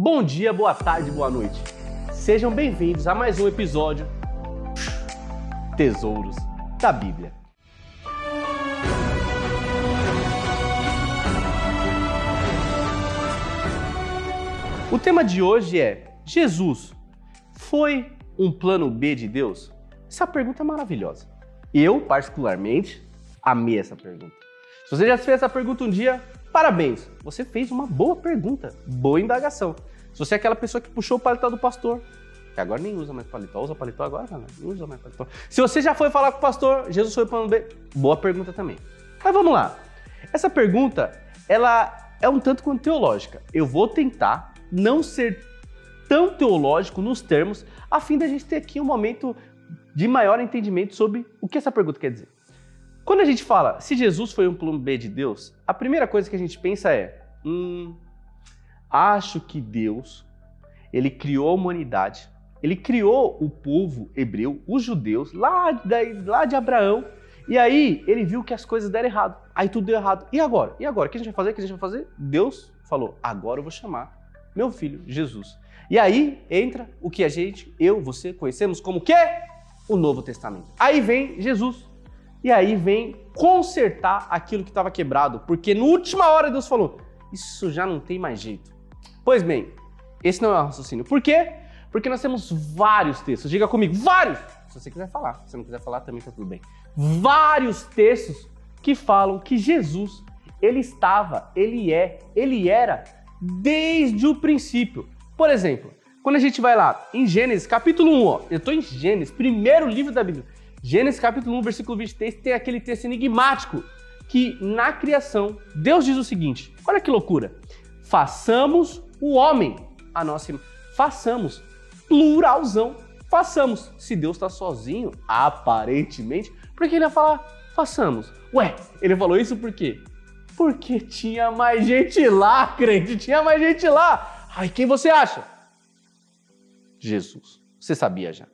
Bom dia, boa tarde, boa noite. Sejam bem-vindos a mais um episódio Tesouros da Bíblia. O tema de hoje é: Jesus foi um plano B de Deus? Essa pergunta é maravilhosa. Eu, particularmente, amei essa pergunta. Se você já fez essa pergunta um dia, parabéns! Você fez uma boa pergunta, boa indagação. Se você é aquela pessoa que puxou o paletó do pastor, que agora nem usa mais paletó, usa paletó agora? Não usa mais paletó. Se você já foi falar com o pastor, Jesus foi o plano B, boa pergunta também. Mas vamos lá. Essa pergunta, ela é um tanto quanto teológica. Eu vou tentar não ser tão teológico nos termos, a fim da gente ter aqui um momento de maior entendimento sobre o que essa pergunta quer dizer. Quando a gente fala se Jesus foi um plano B de Deus, a primeira coisa que a gente pensa é: acho que Deus, ele criou a humanidade, ele criou o povo hebreu, os judeus, lá de Abraão, e aí ele viu que as coisas deram errado, aí tudo deu errado. E agora? E agora? O que a gente vai fazer? O que a gente vai fazer? Deus falou: agora eu vou chamar meu filho, Jesus. E aí entra o que você conhecemos como o quê? O Novo Testamento. Aí vem Jesus. E aí vem consertar aquilo que estava quebrado, porque na última hora Deus falou: isso já não tem mais jeito. Pois bem, esse não é o raciocínio. Por quê? Porque nós temos vários textos. Diga comigo, vários! Se você quiser falar. Se não quiser falar, também está tudo bem. Vários textos que falam que Jesus, ele era desde o princípio. Por exemplo, quando a gente vai lá em Gênesis capítulo 1, eu estou em Gênesis, primeiro livro da Bíblia. Gênesis capítulo 1, versículo 23, tem aquele texto enigmático que na criação Deus diz o seguinte: olha que loucura, façamos o homem a nossa imagem. Façamos, pluralzão, façamos. Se Deus está sozinho, aparentemente, por que ele ia falar façamos? Ué, ele falou isso por quê? Porque tinha mais gente lá, crente, tinha mais gente lá. Ai, quem você acha? Jesus. Você sabia já.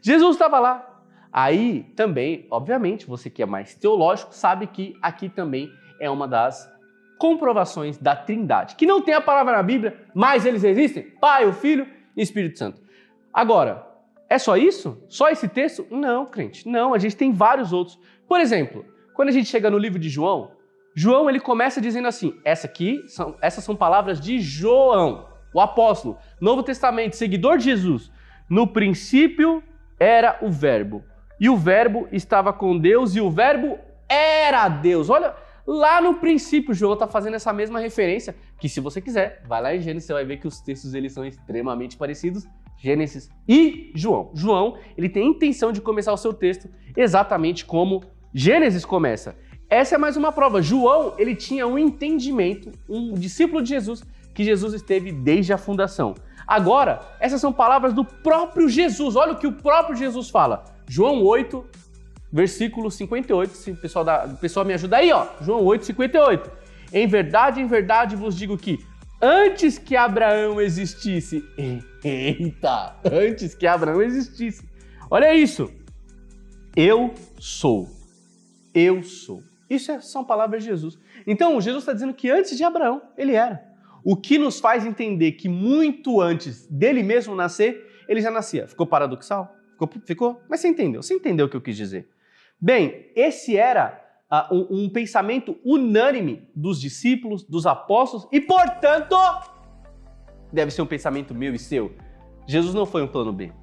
Jesus estava lá. Aí também, obviamente, você que é mais teológico sabe que aqui também é uma das comprovações da Trindade, que não tem a palavra na Bíblia, mas eles existem, Pai, o Filho e Espírito Santo. Agora, é só isso? Só esse texto? Não, crente, não, a gente tem vários outros. Por exemplo, quando a gente chega no livro de João, ele começa dizendo assim: essas são palavras de João, o apóstolo, Novo Testamento, seguidor de Jesus. No princípio era o Verbo, e o Verbo estava com Deus, e o Verbo era Deus. Olha, lá no princípio, João está fazendo essa mesma referência, que se você quiser, vai lá em Gênesis, você vai ver que os textos eles são extremamente parecidos, Gênesis e João. João, ele tem a intenção de começar o seu texto exatamente como Gênesis começa. Essa é mais uma prova. João, ele tinha um entendimento, um discípulo de Jesus, que Jesus esteve desde a fundação. Agora, essas são palavras do próprio Jesus. Olha o que o próprio Jesus fala. João 8, versículo 58. Se o pessoal me ajuda aí, ó. João 8, 58. Em verdade vos digo que antes que Abraão existisse... Eita! Antes que Abraão existisse. Olha isso. Eu sou. Eu sou. Isso são palavras de Jesus. Então, Jesus está dizendo que antes de Abraão, ele era. O que nos faz entender que muito antes dele mesmo nascer, ele já nascia. Ficou paradoxal? Ficou? Mas você entendeu o que eu quis dizer. Bem, esse era um pensamento unânime dos discípulos, dos apóstolos e, portanto, deve ser um pensamento meu e seu. Jesus não foi um plano B,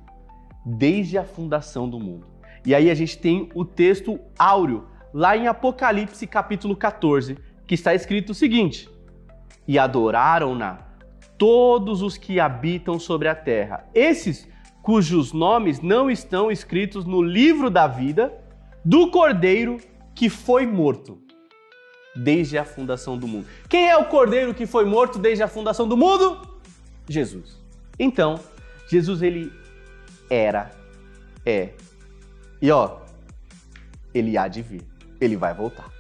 desde a fundação do mundo. E aí a gente tem o texto áureo, lá em Apocalipse capítulo 14, que está escrito o seguinte: e adoraram-na todos os que habitam sobre a terra, esses cujos nomes não estão escritos no livro da vida do Cordeiro que foi morto desde a fundação do mundo. Quem é o Cordeiro que foi morto desde a fundação do mundo? Jesus. Então, Jesus ele era, e ele há de vir, ele vai voltar.